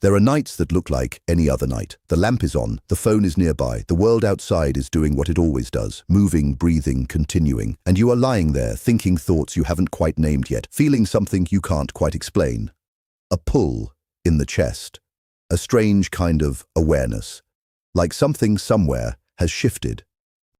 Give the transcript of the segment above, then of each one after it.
There are nights that look like any other night. The lamp is on, the phone is nearby, the world outside is doing what it always does, moving, breathing, continuing, and you are lying there thinking thoughts you haven't quite named yet, feeling something you can't quite explain. A pull in the chest, a strange kind of awareness, like something somewhere has shifted.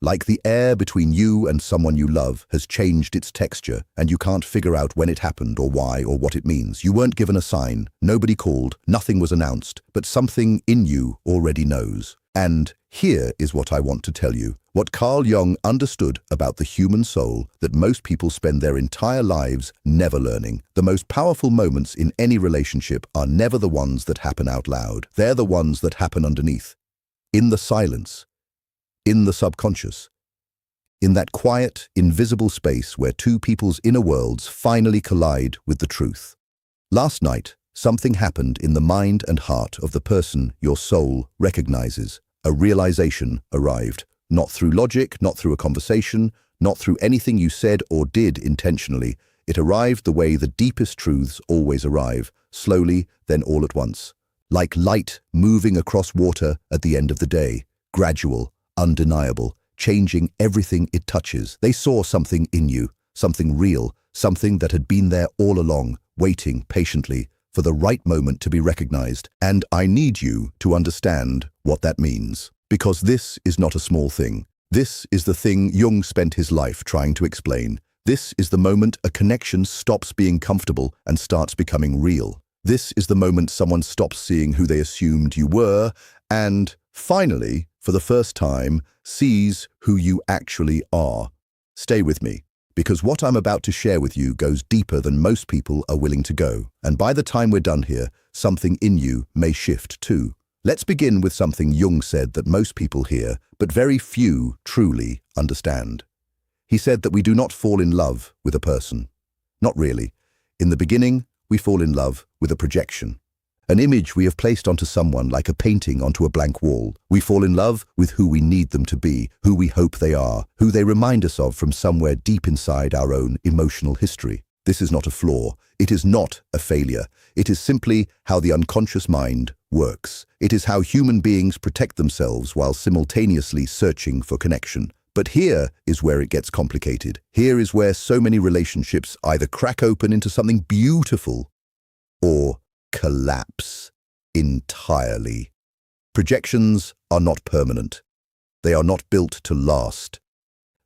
Like the air between you and someone you love has changed its texture and you can't figure out when it happened or why or what it means. You weren't given a sign, nobody called, nothing was announced, but something in you already knows. And here is what I want to tell you. What Carl Jung understood about the human soul that most people spend their entire lives never learning. The most powerful moments in any relationship are never the ones that happen out loud. They're the ones that happen underneath, in the silence, in the subconscious, in that quiet, invisible space where two people's inner worlds finally collide with the truth. Last night, something happened in the mind and heart of the person your soul recognizes. A realization arrived, not through logic, not through a conversation, not through anything you said or did intentionally. It arrived the way the deepest truths always arrive, slowly, then all at once. Like light moving across water at the end of the day, gradual, undeniable, changing everything it touches. They saw something in you, something real, something that had been there all along, waiting patiently for the right moment to be recognized. And I need you to understand what that means. Because this is not a small thing. This is the thing Jung spent his life trying to explain. This is the moment a connection stops being comfortable and starts becoming real. This is the moment someone stops seeing who they assumed you were and, finally, for the first time, sees who you actually are. Stay with me, because what I'm about to share with you goes deeper than most people are willing to go. And by the time we're done here, something in you may shift too. Let's begin with something Jung said that most people hear, but very few truly understand. He said that we do not fall in love with a person. Not really. In the beginning, we fall in love with a projection. An image we have placed onto someone like a painting onto a blank wall. We fall in love with who we need them to be, who we hope they are, who they remind us of from somewhere deep inside our own emotional history. This is not a flaw. It is not a failure. It is simply how the unconscious mind works. It is how human beings protect themselves while simultaneously searching for connection. But here is where it gets complicated. Here is where so many relationships either crack open into something beautiful or collapse entirely. Projections are not permanent. They are not built to last.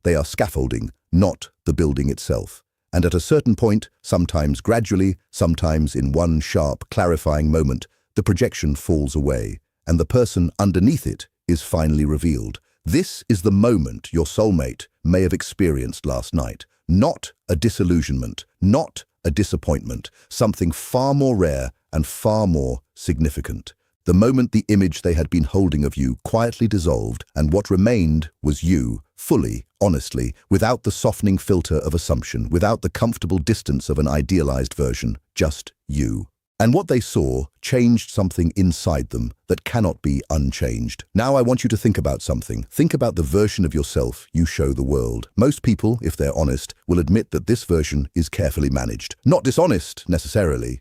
They are scaffolding, not the building itself. And at a certain point, sometimes gradually, sometimes in one sharp, clarifying moment, the projection falls away, and the person underneath it is finally revealed. This is the moment your soulmate may have experienced last night. Not a disillusionment, not a disappointment, something far more rare and far more significant. The moment the image they had been holding of you quietly dissolved, and what remained was you, fully, honestly, without the softening filter of assumption, without the comfortable distance of an idealized version, just you. And what they saw changed something inside them that cannot be unchanged. Now I want you to think about something. Think about the version of yourself you show the world. Most people, if they're honest, will admit that this version is carefully managed. Not dishonest, necessarily,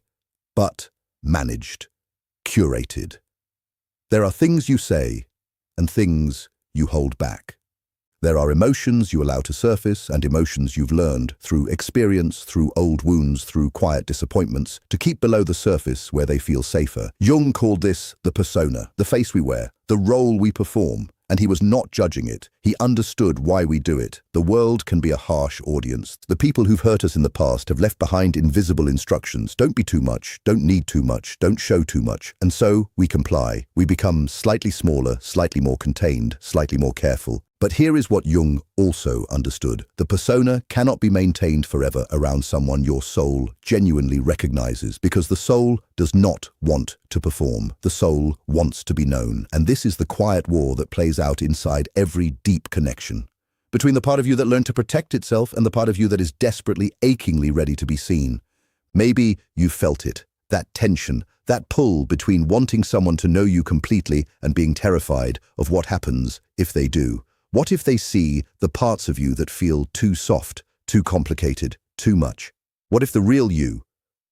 but managed, curated. There are things you say and things you hold back. There are emotions you allow to surface and emotions you've learned through experience, through old wounds, through quiet disappointments, to keep below the surface where they feel safer. Jung called this the persona, the face we wear, the role we perform. And he was not judging it. He understood why we do it. The world can be a harsh audience. The people who've hurt us in the past have left behind invisible instructions. Don't be too much, don't need too much, don't show too much. And so we comply. We become slightly smaller, slightly more contained, slightly more careful. But here is what Jung also understood. The persona cannot be maintained forever around someone your soul genuinely recognizes, because the soul does not want to perform. The soul wants to be known. And this is the quiet war that plays out inside every deep connection. Between the part of you that learned to protect itself and the part of you that is desperately, achingly ready to be seen. Maybe you felt it, that tension, that pull between wanting someone to know you completely and being terrified of what happens if they do. What if they see the parts of you that feel too soft, too complicated, too much? What if the real you,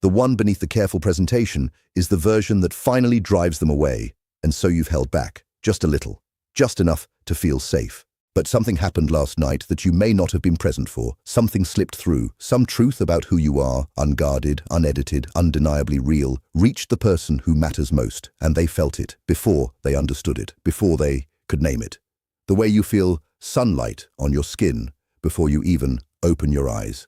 The one beneath the careful presentation is the version that finally drives them away, and so you've held back, just a little, just enough to feel safe. But something happened last night that you may not have been present for. Something slipped through. Some truth about who you are, unguarded, unedited, undeniably real, reached the person who matters most, and they felt it before they understood it, before they could name it. The way you feel sunlight on your skin before you even open your eyes.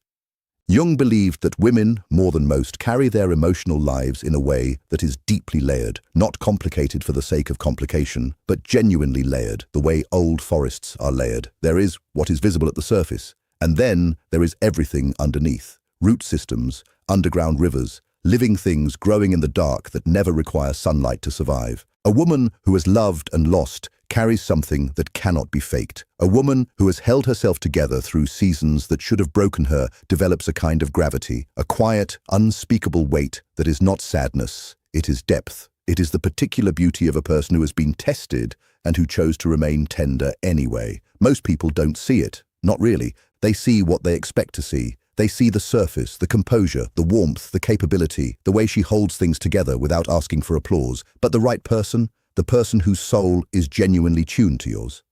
Jung believed that women, more than most, carry their emotional lives in a way that is deeply layered, not complicated for the sake of complication, but genuinely layered, the way old forests are layered. There is what is visible at the surface, and then there is everything underneath. Root systems, underground rivers, living things growing in the dark that never require sunlight to survive. A woman who has loved and lost carries something that cannot be faked. A woman who has held herself together through seasons that should have broken her develops a kind of gravity, a quiet, unspeakable weight that is not sadness, it is depth. It is the particular beauty of a person who has been tested and who chose to remain tender anyway. Most people don't see it, not really. They see what they expect to see. They see the surface, the composure, the warmth, the capability, the way she holds things together without asking for applause. But the right person, the person whose soul is genuinely tuned to yours,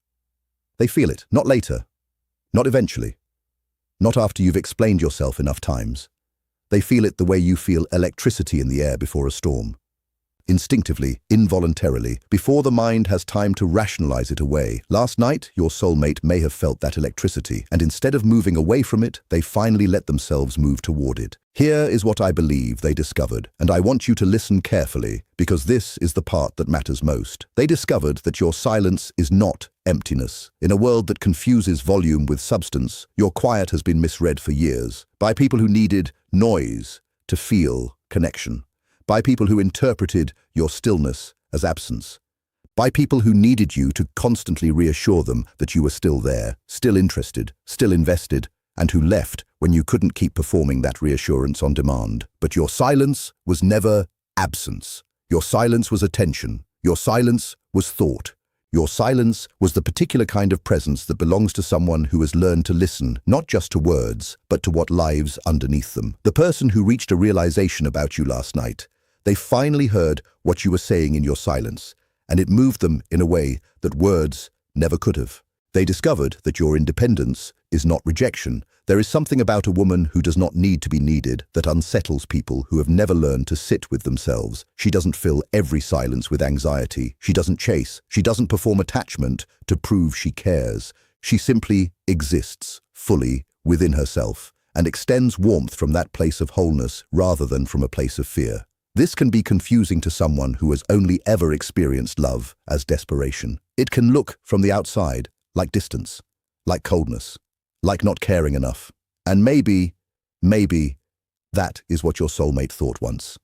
they feel it, not later, not eventually, not after you've explained yourself enough times. They feel it the way you feel electricity in the air before a storm. Instinctively, involuntarily, before the mind has time to rationalize it away. Last night, your soulmate may have felt that electricity, and instead of moving away from it, they finally let themselves move toward it. Here is what I believe they discovered, and I want you to listen carefully, because this is the part that matters most. They discovered that your silence is not emptiness. In a world that confuses volume with substance, your quiet has been misread for years, by people who needed noise to feel connection. By people who interpreted your stillness as absence. By people who needed you to constantly reassure them that you were still there, still interested, still invested, and who left when you couldn't keep performing that reassurance on demand. But your silence was never absence. Your silence was attention. Your silence was thought. Your silence was the particular kind of presence that belongs to someone who has learned to listen, not just to words, but to what lives underneath them. The person who reached a realization about you last night. They finally heard what you were saying in your silence, and it moved them in a way that words never could have. They discovered that your independence is not rejection. There is something about a woman who does not need to be needed that unsettles people who have never learned to sit with themselves. She doesn't fill every silence with anxiety. She doesn't chase. She doesn't perform attachment to prove she cares. She simply exists fully within herself and extends warmth from that place of wholeness rather than from a place of fear. This can be confusing to someone who has only ever experienced love as desperation. It can look from the outside like distance, like coldness, like not caring enough. And maybe that is what your soulmate thought once.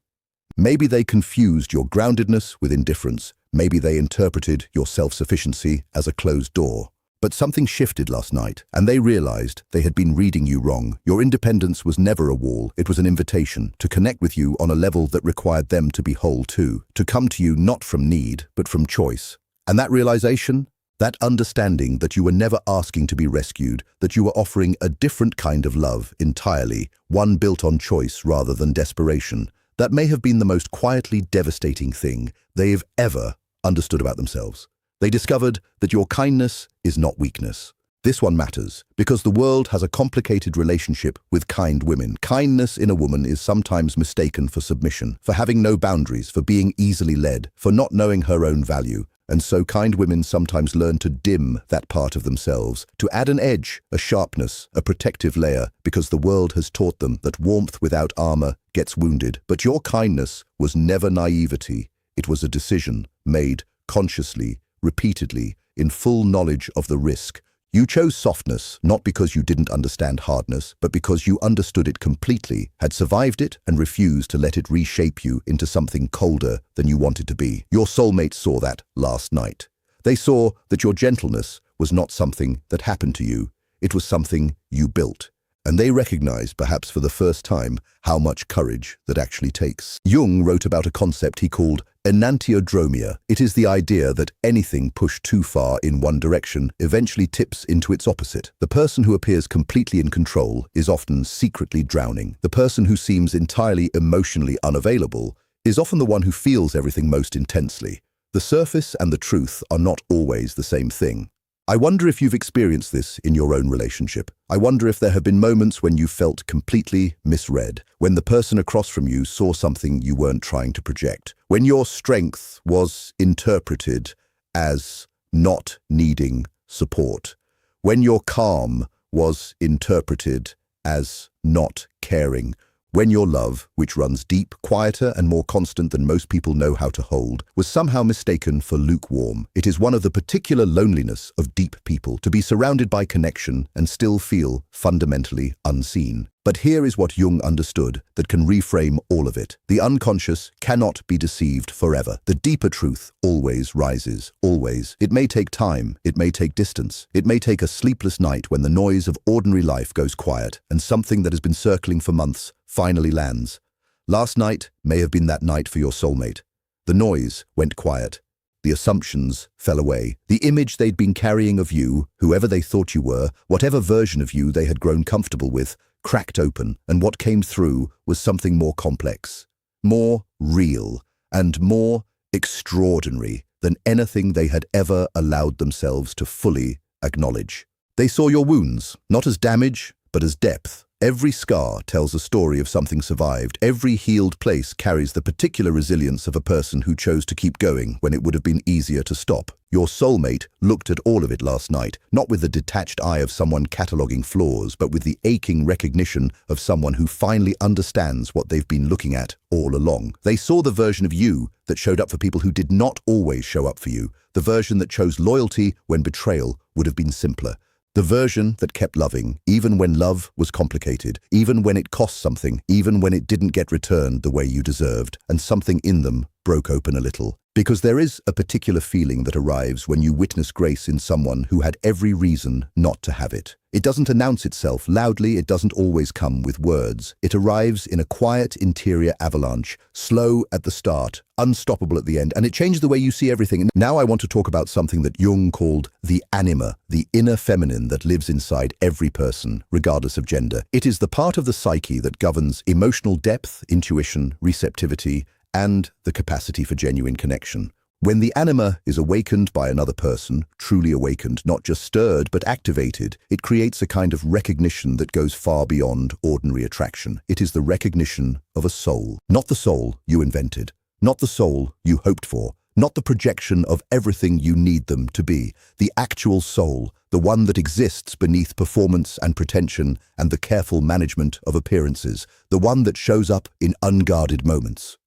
Maybe they confused your groundedness with indifference. Maybe they interpreted your self-sufficiency as a closed door. But something shifted last night, and they realized they had been reading you wrong. Your independence was never a wall, it was an invitation to connect with you on a level that required them to be whole too, to come to you not from need, but from choice. And that realization, that understanding that you were never asking to be rescued, that you were offering a different kind of love entirely, one built on choice rather than desperation, that may have been the most quietly devastating thing they've ever understood about themselves. They discovered that your kindness is not weakness. This one matters because the world has a complicated relationship with kind women. Kindness in a woman is sometimes mistaken for submission, for having no boundaries, for being easily led, for not knowing her own value. And so kind women sometimes learn to dim that part of themselves, to add an edge, a sharpness, a protective layer, because the world has taught them that warmth without armor gets wounded. But your kindness was never naivety. It was a decision made consciously, repeatedly, in full knowledge of the risk. You chose softness, not because you didn't understand hardness, but because you understood it completely, had survived it, and refused to let it reshape you into something colder than you wanted to be. Your soulmate saw that last night. They saw that your gentleness was not something that happened to you. It was something you built. and they recognized, perhaps for the first time, how much courage that actually takes. Jung wrote about a concept he called enantiodromia. It is the idea that anything pushed too far in one direction eventually tips into its opposite. The person who appears completely in control is often secretly drowning. The person who seems entirely emotionally unavailable is often the one who feels everything most intensely. The surface and the truth are not always the same thing. I wonder if you've experienced this in your own relationship. I wonder if there have been moments when you felt completely misread, when the person across from you saw something you weren't trying to project, when your strength was interpreted as not needing support, when your calm was interpreted as not caring, when your love, which runs deep, quieter and more constant than most people know how to hold, was somehow mistaken for lukewarm. It is one of the particular loneliness of deep people to be surrounded by connection and still feel fundamentally unseen. But here is what Jung understood that can reframe all of it. The unconscious cannot be deceived forever. The deeper truth always rises, always. It may take time, it may take distance, it may take a sleepless night when the noise of ordinary life goes quiet and something that has been circling for months finally lands. Last night may have been that night for your soulmate. The noise went quiet. The assumptions fell away. The image they'd been carrying of you, whoever they thought you were, whatever version of you they had grown comfortable with, cracked open, and what came through was something more complex, more real, and more extraordinary than anything they had ever allowed themselves to fully acknowledge. They saw your wounds, not as damage, but as depth. Every scar tells a story of something survived. Every healed place carries the particular resilience of a person who chose to keep going when it would have been easier to stop. Your soulmate looked at all of it last night, not with the detached eye of someone cataloguing flaws, but with the aching recognition of someone who finally understands what they've been looking at all along. They saw the version of you that showed up for people who did not always show up for you, the version that chose loyalty when betrayal would have been simpler. The version that kept loving, even when love was complicated, even when it cost something, even when it didn't get returned the way you deserved, and something in them broke open a little. Because there is a particular feeling that arrives when you witness grace in someone who had every reason not to have it. It doesn't announce itself loudly, it doesn't always come with words. It arrives in a quiet interior avalanche, slow at the start, unstoppable at the end, and it changes the way you see everything. And now I want to talk about something that Jung called the anima, the inner feminine that lives inside every person, regardless of gender. It is the part of the psyche that governs emotional depth, intuition, receptivity, and the capacity for genuine connection. When the anima is awakened by another person, truly awakened, not just stirred but activated, it creates a kind of recognition that goes far beyond ordinary attraction. It is the recognition of a soul, not the soul you invented, not the soul you hoped for, not the projection of everything you need them to be, the actual soul, the one that exists beneath performance and pretension and the careful management of appearances, the one that shows up in unguarded moments.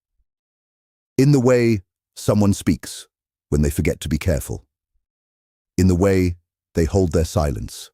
In the way someone speaks when they forget to be careful. In the way they hold their silence.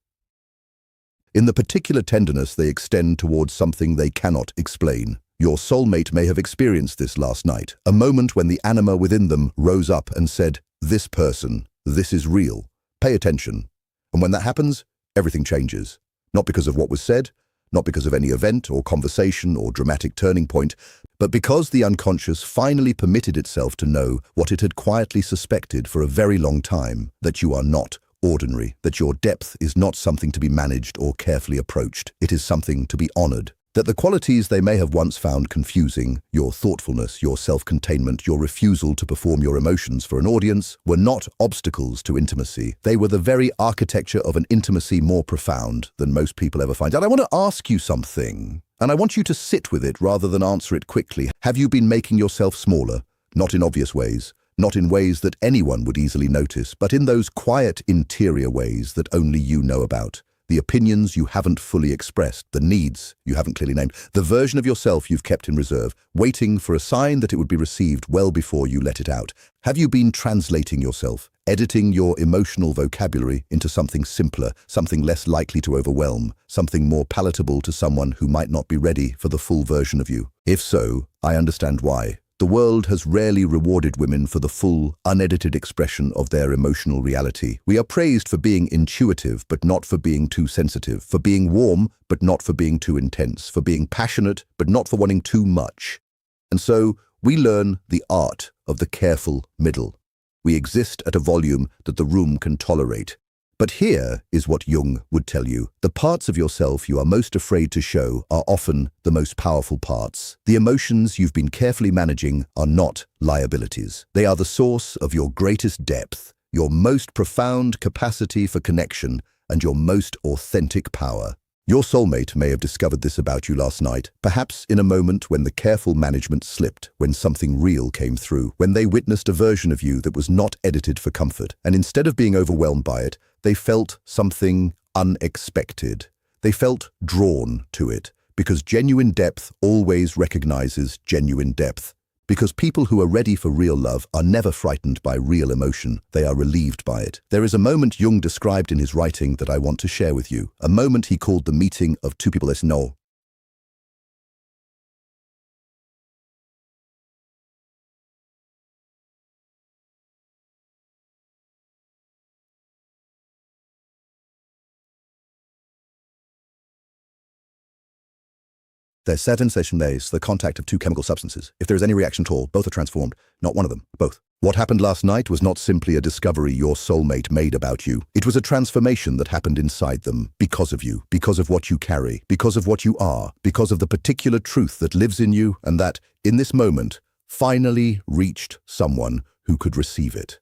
In the particular tenderness they extend towards something they cannot explain. Your soulmate may have experienced this last night, a moment when the anima within them rose up and said, "This person, this is real. Pay attention." And when that happens, everything changes. Not because of what was said, not because of any event or conversation or dramatic turning point, but because the unconscious finally permitted itself to know what it had quietly suspected for a very long time, that you are not ordinary, that your depth is not something to be managed or carefully approached. It is something to be honored. That the qualities they may have once found confusing, your thoughtfulness, your self-containment, your refusal to perform your emotions for an audience, were not obstacles to intimacy. They were the very architecture of an intimacy more profound than most people ever find. And I want to ask you something, and I want you to sit with it rather than answer it quickly. Have you been making yourself smaller? Not in obvious ways, not in ways that anyone would easily notice, but in those quiet interior ways that only you know about. The opinions you haven't fully expressed, the needs you haven't clearly named, the version of yourself you've kept in reserve, waiting for a sign that it would be received well before you let it out. Have you been translating yourself, editing your emotional vocabulary into something simpler, something less likely to overwhelm, something more palatable to someone who might not be ready for the full version of you? If so, I understand why. The world has rarely rewarded women for the full, unedited expression of their emotional reality. We are praised for being intuitive, but not for being too sensitive, for being warm, but not for being too intense, for being passionate, but not for wanting too much. And so, we learn the art of the careful middle. We exist at a volume that the room can tolerate. But here is what Jung would tell you. The parts of yourself you are most afraid to show are often the most powerful parts. The emotions you've been carefully managing are not liabilities. They are the source of your greatest depth, your most profound capacity for connection, and your most authentic power. Your soulmate may have discovered this about you last night, perhaps in a moment when the careful management slipped, when something real came through, when they witnessed a version of you that was not edited for comfort, and instead of being overwhelmed by it, they felt something unexpected. They felt drawn to it, because genuine depth always recognizes genuine depth. Because people who are ready for real love are never frightened by real emotion, they are relieved by it. There is a moment Jung described in his writing that I want to share with you, a moment he called the meeting of two people as no. There's certain sensation days, the contact of two chemical substances. If there is any reaction at all, both are transformed. Not one of them, both. What happened last night was not simply a discovery your soulmate made about you. It was a transformation that happened inside them because of you, because of what you carry, because of what you are, because of the particular truth that lives in you and that, in this moment, finally reached someone who could receive it.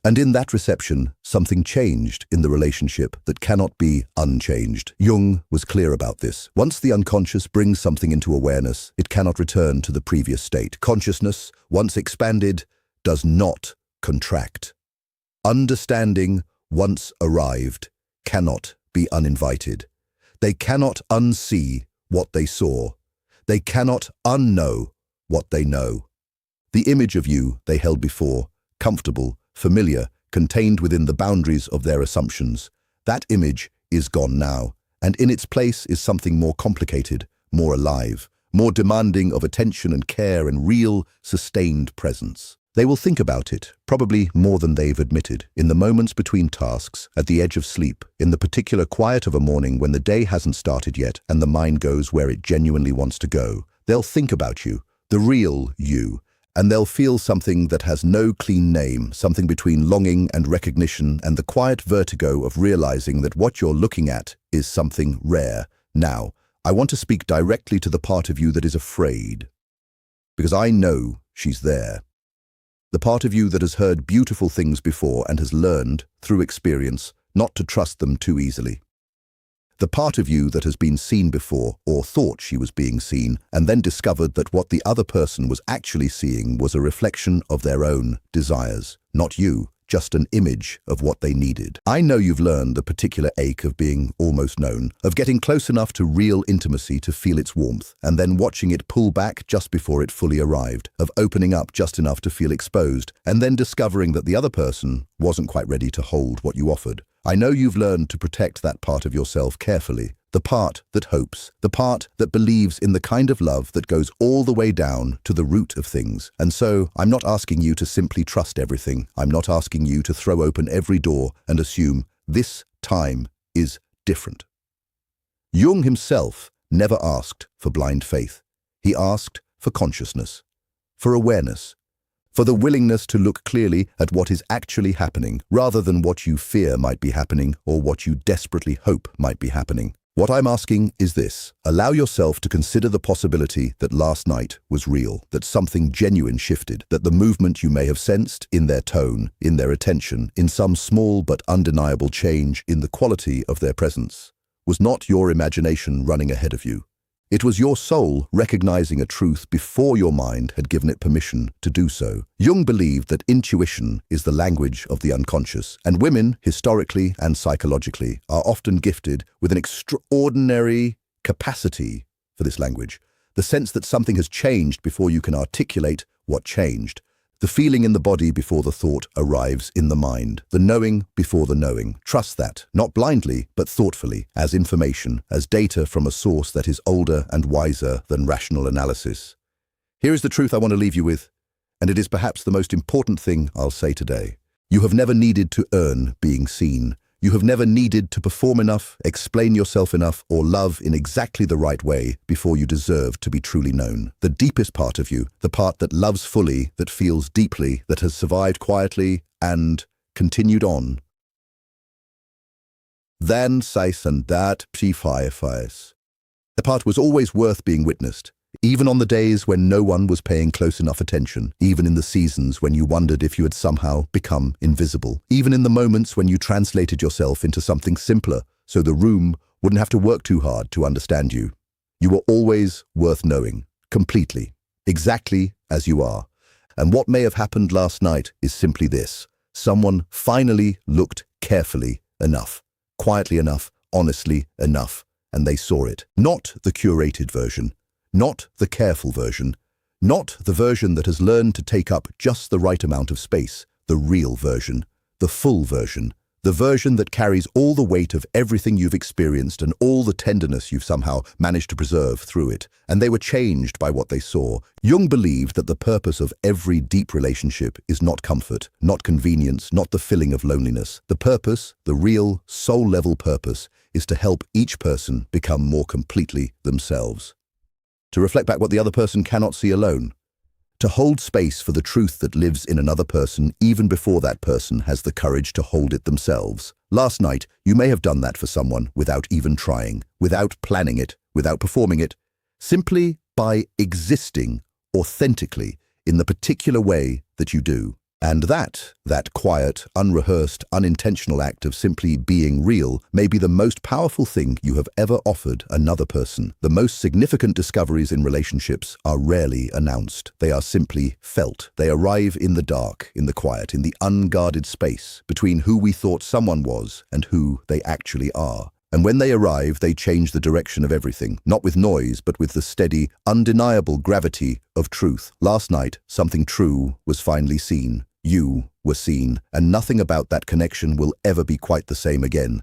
And in that reception, something changed in the relationship that cannot be unchanged. Jung was clear about this. Once the unconscious brings something into awareness, it cannot return to the previous state. Consciousness, once expanded, does not contract. Understanding, once arrived, cannot be uninvited. They cannot unsee what they saw. They cannot unknow what they know. The image of you they held before, comfortable, familiar, contained within the boundaries of their assumptions. That image is gone now, and in its place is something more complicated, more alive, more demanding of attention and care and real, sustained presence. They will think about it, probably more than they've admitted, in the moments between tasks, at the edge of sleep, in the particular quiet of a morning when the day hasn't started yet and the mind goes where it genuinely wants to go. They'll think about you, the real you, and they'll feel something that has no clean name, something between longing and recognition and the quiet vertigo of realizing that what you're looking at is something rare. Now, I want to speak directly to the part of you that is afraid, because I know she's there. The part of you that has heard beautiful things before and has learned, through experience, not to trust them too easily. The part of you that has been seen before, or thought she was being seen, and then discovered that what the other person was actually seeing was a reflection of their own desires, not you, just an image of what they needed. I know you've learned the particular ache of being almost known, of getting close enough to real intimacy to feel its warmth, and then watching it pull back just before it fully arrived, of opening up just enough to feel exposed, and then discovering that the other person wasn't quite ready to hold what you offered. I know you've learned to protect that part of yourself carefully, the part that hopes, the part that believes in the kind of love that goes all the way down to the root of things. And so, I'm not asking you to simply trust everything. I'm not asking you to throw open every door and assume this time is different. Jung himself never asked for blind faith. He asked for consciousness, for awareness, for the willingness to look clearly at what is actually happening, rather than what you fear might be happening or what you desperately hope might be happening. What I'm asking is this: allow yourself to consider the possibility that last night was real, that something genuine shifted, that the movement you may have sensed in their tone, in their attention, in some small but undeniable change in the quality of their presence, was not your imagination running ahead of you. It was your soul recognizing a truth before your mind had given it permission to do so. Jung believed that intuition is the language of the unconscious, and women, historically and psychologically, are often gifted with an extraordinary capacity for this language. The sense that something has changed before you can articulate what changed. The feeling in the body before the thought arrives in the mind. The knowing before the knowing. Trust that, not blindly, but thoughtfully, as information, as data from a source that is older and wiser than rational analysis. Here is the truth I want to leave you with, and it is perhaps the most important thing I'll say today. You have never needed to earn being seen. You have never needed to perform enough, explain yourself enough, or love in exactly the right way before you deserve to be truly known. The deepest part of you, the part that loves fully, that feels deeply, that has survived quietly and continued on. Then sais and that psifies. The part was always worth being witnessed, even on the days when no one was paying close enough attention, even in the seasons when you wondered if you had somehow become invisible, even in the moments when you translated yourself into something simpler so the room wouldn't have to work too hard to understand you. You were always worth knowing, completely, exactly as you are. And what may have happened last night is simply this. Someone finally looked carefully enough, quietly enough, honestly enough, and they saw it. Not the curated version, not the careful version, not the version that has learned to take up just the right amount of space, the real version, the full version, the version that carries all the weight of everything you've experienced and all the tenderness you've somehow managed to preserve through it. And they were changed by what they saw. Jung believed that the purpose of every deep relationship is not comfort, not convenience, not the filling of loneliness. The purpose, the real, soul-level purpose, is to help each person become more completely themselves. To reflect back what the other person cannot see alone. To hold space for the truth that lives in another person even before that person has the courage to hold it themselves. Last night, you may have done that for someone without even trying, without planning it, without performing it, simply by existing authentically in the particular way that you do. And that quiet, unrehearsed, unintentional act of simply being real may be the most powerful thing you have ever offered another person. The most significant discoveries in relationships are rarely announced. They are simply felt. They arrive in the dark, in the quiet, in the unguarded space between who we thought someone was and who they actually are. And when they arrive, they change the direction of everything, not with noise, but with the steady, undeniable gravity of truth. Last night, something true was finally seen. You were seen, and nothing about that connection will ever be quite the same again.